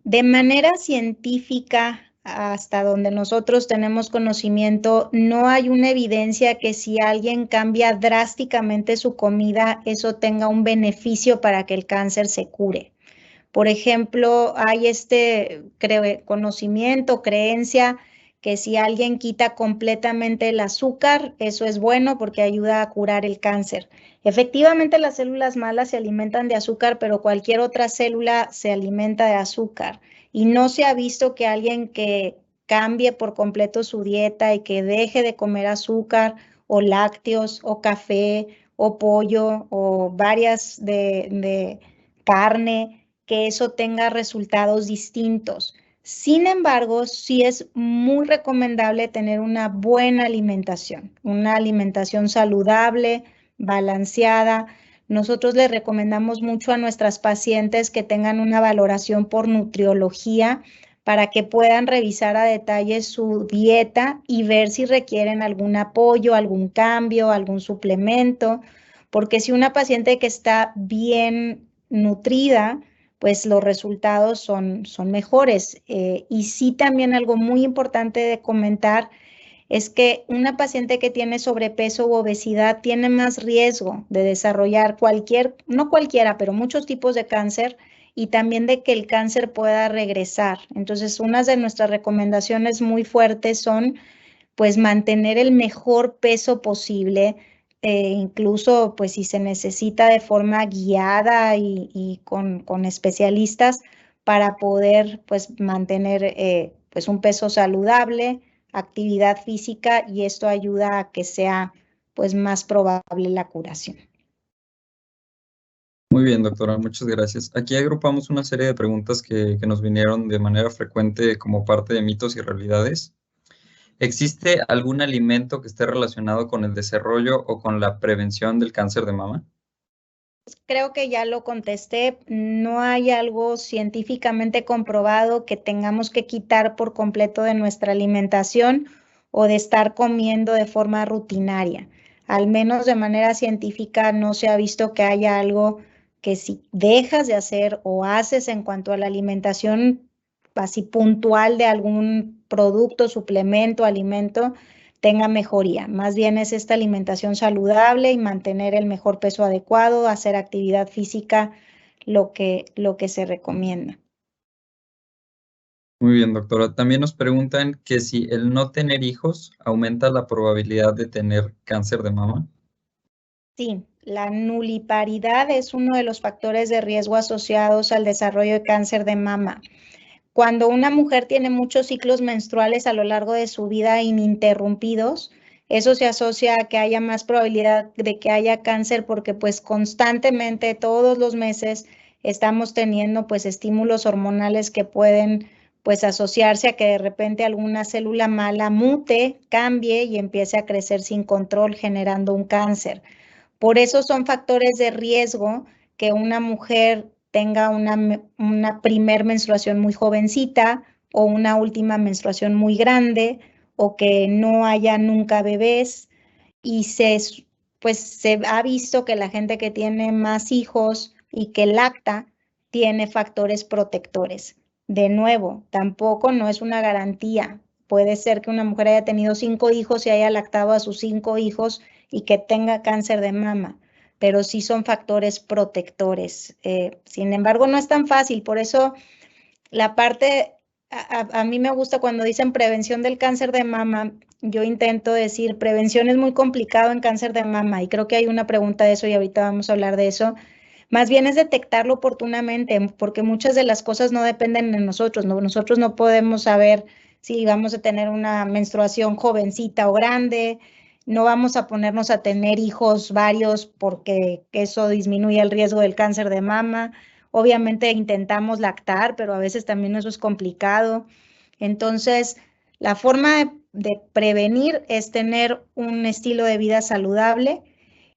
De manera científica, hasta donde nosotros tenemos conocimiento, no hay una evidencia que si alguien cambia drásticamente su comida, eso tenga un beneficio para que el cáncer se cure. Por ejemplo, hay conocimiento, creencia, que si alguien quita completamente el azúcar, eso es bueno porque ayuda a curar el cáncer. Efectivamente, las células malas se alimentan de azúcar, pero cualquier otra célula se alimenta de azúcar. Y no se ha visto que alguien que cambie por completo su dieta y que deje de comer azúcar o lácteos o café o pollo o varias de carne, que eso tenga resultados distintos. Sin embargo, sí es muy recomendable tener una buena alimentación, una alimentación saludable, balanceada. Nosotros le recomendamos mucho a nuestras pacientes que tengan una valoración por nutriología para que puedan revisar a detalle su dieta y ver si requieren algún apoyo, algún cambio, algún suplemento, porque si una paciente que está bien nutrida, pues los resultados son mejores. Y sí, también algo muy importante de comentar es que una paciente que tiene sobrepeso u obesidad tiene más riesgo de desarrollar no cualquiera, pero muchos tipos de cáncer y también de que el cáncer pueda regresar. Entonces, unas de nuestras recomendaciones muy fuertes son pues mantener el mejor peso posible, incluso pues si se necesita de forma guiada y con especialistas para poder pues mantener pues un peso saludable, actividad física, y esto ayuda a que sea pues más probable la curación. Muy bien, doctora, muchas gracias. Aquí agrupamos una serie de preguntas que nos vinieron de manera frecuente como parte de mitos y realidades. ¿Existe algún alimento que esté relacionado con el desarrollo o con la prevención del cáncer de mama? Creo que ya lo contesté. No hay algo científicamente comprobado que tengamos que quitar por completo de nuestra alimentación o de estar comiendo de forma rutinaria. Al menos de manera científica no se ha visto que haya algo que si dejas de hacer o haces en cuanto a la alimentación así puntual de algún producto, suplemento, alimento, tenga mejoría. Más bien es esta alimentación saludable y mantener el mejor peso adecuado, hacer actividad física, lo que se recomienda. Muy bien, doctora. También nos preguntan que si el no tener hijos aumenta la probabilidad de tener cáncer de mama. Sí, la nuliparidad es uno de los factores de riesgo asociados al desarrollo de cáncer de mama. Cuando una mujer tiene muchos ciclos menstruales a lo largo de su vida ininterrumpidos, eso se asocia a que haya más probabilidad de que haya cáncer porque pues constantemente, todos los meses, estamos teniendo pues estímulos hormonales que pueden pues asociarse a que de repente alguna célula mala mute, cambie y empiece a crecer sin control, generando un cáncer. Por eso son factores de riesgo que una mujer tenga una primer menstruación muy jovencita o una última menstruación muy grande o que no haya nunca bebés, y pues se ha visto que la gente que tiene más hijos y que lacta tiene factores protectores. De nuevo, tampoco no es una garantía. Puede ser que una mujer haya tenido 5 hijos y haya lactado a sus 5 hijos y que tenga cáncer de mama, pero sí son factores protectores. Sin embargo, no es tan fácil, por eso la parte, a mí me gusta cuando dicen prevención del cáncer de mama, yo intento decir, prevención es muy complicado en cáncer de mama, y creo que hay una pregunta de eso y ahorita vamos a hablar de eso. Más bien es detectarlo oportunamente, porque muchas de las cosas no dependen de nosotros, ¿no? Nosotros no podemos saber si vamos a tener una menstruación jovencita o grande, no vamos a ponernos a tener hijos varios porque eso disminuye el riesgo del cáncer de mama. Obviamente intentamos lactar, pero a veces también eso es complicado. Entonces, la forma de prevenir es tener un estilo de vida saludable.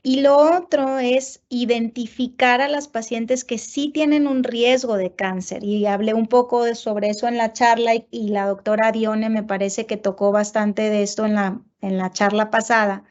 Y lo otro es identificar a las pacientes que sí tienen un riesgo de cáncer. Y hablé un poco sobre eso en la charla y la doctora Dione me parece que tocó bastante de esto en la charla pasada,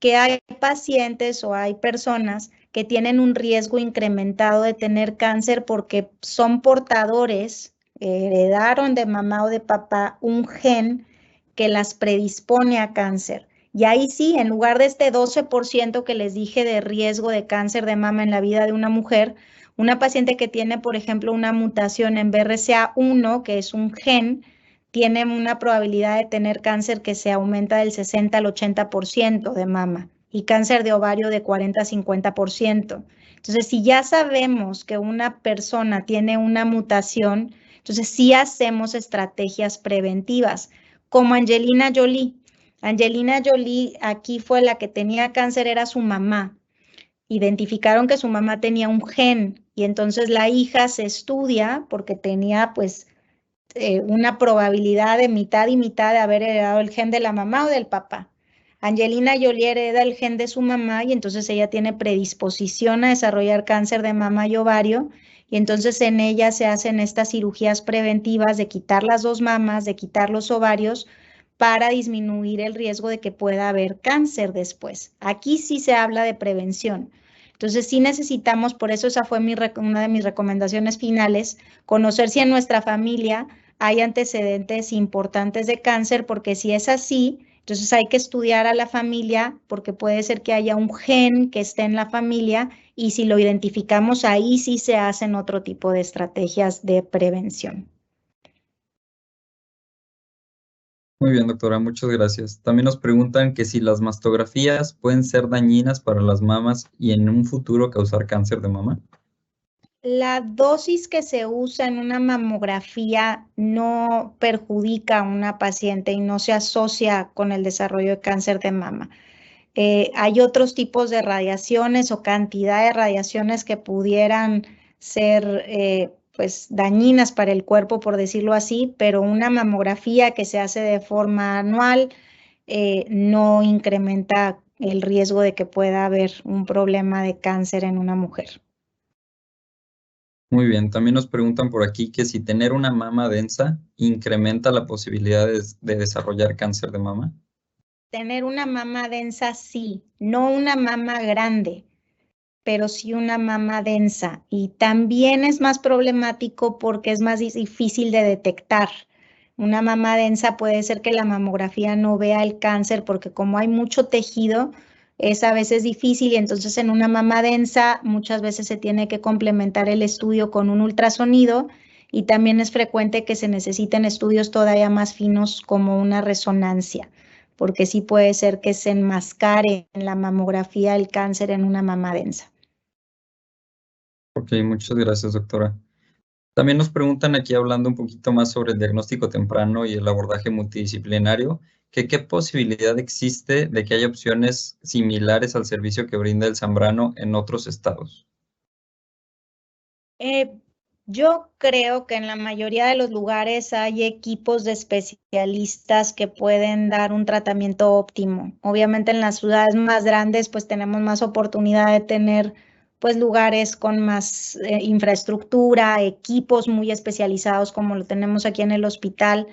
que hay pacientes o hay personas que tienen un riesgo incrementado de tener cáncer porque son portadores, heredaron de mamá o de papá un gen que las predispone a cáncer. Y ahí sí, en lugar de este 12% que les dije de riesgo de cáncer de mama en la vida de una mujer, una paciente que tiene, por ejemplo, una mutación en BRCA1, que es un gen, tiene una probabilidad de tener cáncer que se aumenta del 60 al 80% de mama y cáncer de ovario de 40 a 50%. Entonces, si ya sabemos que una persona tiene una mutación, entonces sí hacemos estrategias preventivas, como Angelina Jolie. Angelina Jolie aquí fue la que tenía cáncer, era su mamá. Identificaron que su mamá tenía un gen y entonces la hija se estudia porque tenía pues una probabilidad de mitad y mitad de haber heredado el gen de la mamá o del papá. Angelina Jolie hereda el gen de su mamá y entonces ella tiene predisposición a desarrollar cáncer de mama y ovario y entonces en ella se hacen estas cirugías preventivas de quitar las dos mamas, de quitar los ovarios para disminuir el riesgo de que pueda haber cáncer después. Aquí sí se habla de prevención. Entonces sí necesitamos, por eso esa fue una de mis recomendaciones finales, conocer si en nuestra familia hay antecedentes importantes de cáncer, porque si es así, entonces hay que estudiar a la familia, porque puede ser que haya un gen que esté en la familia y si lo identificamos ahí sí se hacen otro tipo de estrategias de prevención. Muy bien, doctora, muchas gracias. También nos preguntan que si las mastografías pueden ser dañinas para las mamas y en un futuro causar cáncer de mama. La dosis que se usa en una mamografía no perjudica a una paciente y no se asocia con el desarrollo de cáncer de mama. Hay otros tipos de radiaciones o cantidad de radiaciones que pudieran ser pues dañinas para el cuerpo, por decirlo así, pero una mamografía que se hace de forma anual no incrementa el riesgo de que pueda haber un problema de cáncer en una mujer. Muy bien, también nos preguntan por aquí que si tener una mama densa incrementa la posibilidad de desarrollar cáncer de mama. Tener una mama densa, sí, no una mama grande, pero sí una mama densa. Y también es más problemático porque es más difícil de detectar. Una mama densa puede ser que la mamografía no vea el cáncer porque como hay mucho tejido, es a veces difícil y entonces en una mama densa muchas veces se tiene que complementar el estudio con un ultrasonido y también es frecuente que se necesiten estudios todavía más finos como una resonancia, porque sí puede ser que se enmascare en la mamografía el cáncer en una mama densa. Ok, muchas gracias, doctora. También nos preguntan aquí, hablando un poquito más sobre el diagnóstico temprano y el abordaje multidisciplinario, que qué posibilidad existe de que haya opciones similares al servicio que brinda el Zambrano en otros estados. Yo creo que en la mayoría de los lugares hay equipos de especialistas que pueden dar un tratamiento óptimo. Obviamente en las ciudades más grandes pues tenemos más oportunidad de tener pues lugares con más infraestructura, equipos muy especializados como lo tenemos aquí en el hospital.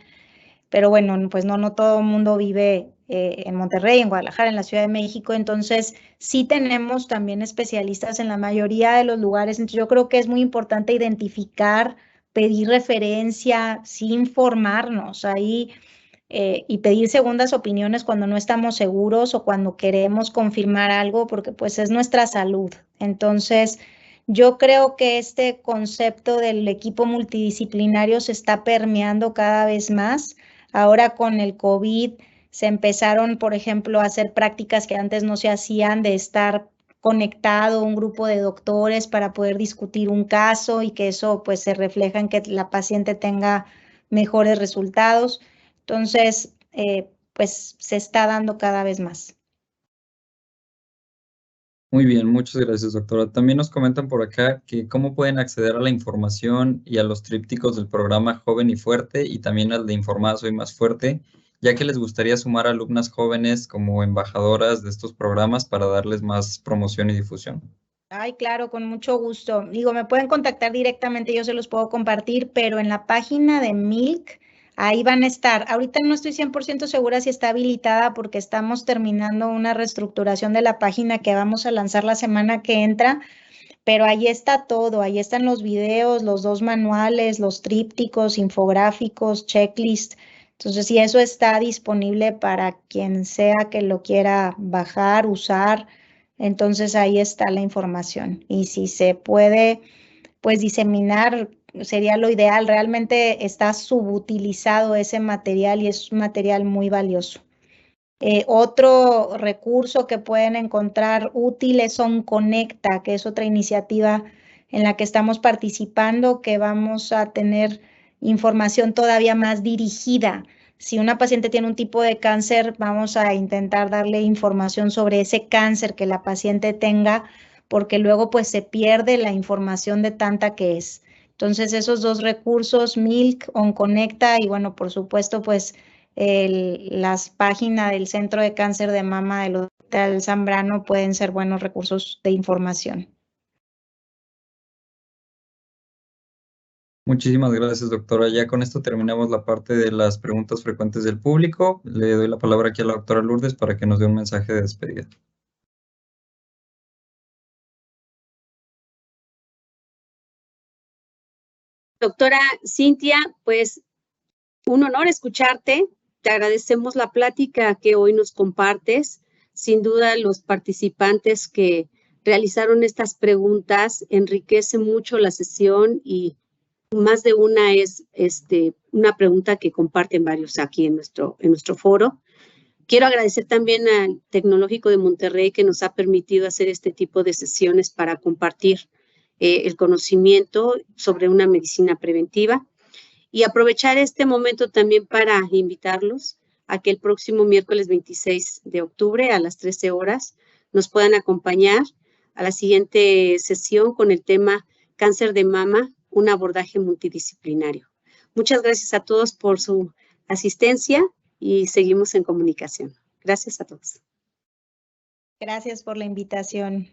Pero bueno, pues no todo el mundo vive en Monterrey, en Guadalajara, en la Ciudad de México, entonces sí tenemos también especialistas en la mayoría de los lugares, entonces yo creo que es muy importante identificar, pedir referencia, sí informarnos ahí y pedir segundas opiniones cuando no estamos seguros o cuando queremos confirmar algo, porque pues es nuestra salud. Entonces, yo creo que este concepto del equipo multidisciplinario se está permeando cada vez más. Ahora con el COVID se empezaron, por ejemplo, a hacer prácticas que antes no se hacían de estar conectado un grupo de doctores para poder discutir un caso y que eso pues se refleja en que la paciente tenga mejores resultados. Entonces, pues se está dando cada vez más. Muy bien, muchas gracias, doctora. También nos comentan por acá que cómo pueden acceder a la información y a los trípticos del programa Joven y Fuerte y también al de Informada Soy Más Fuerte, ya que les gustaría sumar alumnas jóvenes como embajadoras de estos programas para darles más promoción y difusión. Ay, claro, con mucho gusto. Digo, me pueden contactar directamente, yo se los puedo compartir, pero en la página de Milk Ahí van a estar. Ahorita no estoy 100% segura si está habilitada porque estamos terminando una reestructuración de la página que vamos a lanzar la semana que entra, pero ahí está todo. Ahí están los videos, los 2 manuales, los trípticos, infográficos, checklist. Entonces, si eso está disponible para quien sea que lo quiera bajar, usar, entonces ahí está la información. Y si se puede, pues diseminar sería lo ideal. Realmente está subutilizado ese material y es un material muy valioso. Otro recurso que pueden encontrar útil es OnConecta, que es otra iniciativa en la que estamos participando, que vamos a tener información todavía más dirigida. Si una paciente tiene un tipo de cáncer, vamos a intentar darle información sobre ese cáncer que la paciente tenga, porque luego pues se pierde la información de tanta que es. Entonces esos 2 recursos, Milk, OnConecta y bueno, por supuesto pues las páginas del Centro de Cáncer de Mama del Hospital Zambrano pueden ser buenos recursos de información. Muchísimas gracias, doctora. Ya con esto terminamos la parte de las preguntas frecuentes del público. Le doy la palabra aquí a la doctora Lourdes para que nos dé un mensaje de despedida. Doctora Cintia, pues un honor escucharte. Te agradecemos la plática que hoy nos compartes. Sin duda, los participantes que realizaron estas preguntas enriquecen mucho la sesión y más de una es una pregunta que comparten varios aquí en nuestro foro. Quiero agradecer también al Tecnológico de Monterrey que nos ha permitido hacer este tipo de sesiones para compartir el conocimiento sobre una medicina preventiva y aprovechar este momento también para invitarlos a que el próximo miércoles 26 de octubre a las 13 horas nos puedan acompañar a la siguiente sesión con el tema Cáncer de mama, un abordaje multidisciplinario. Muchas gracias a todos por su asistencia y seguimos en comunicación. Gracias a todos. Gracias por la invitación.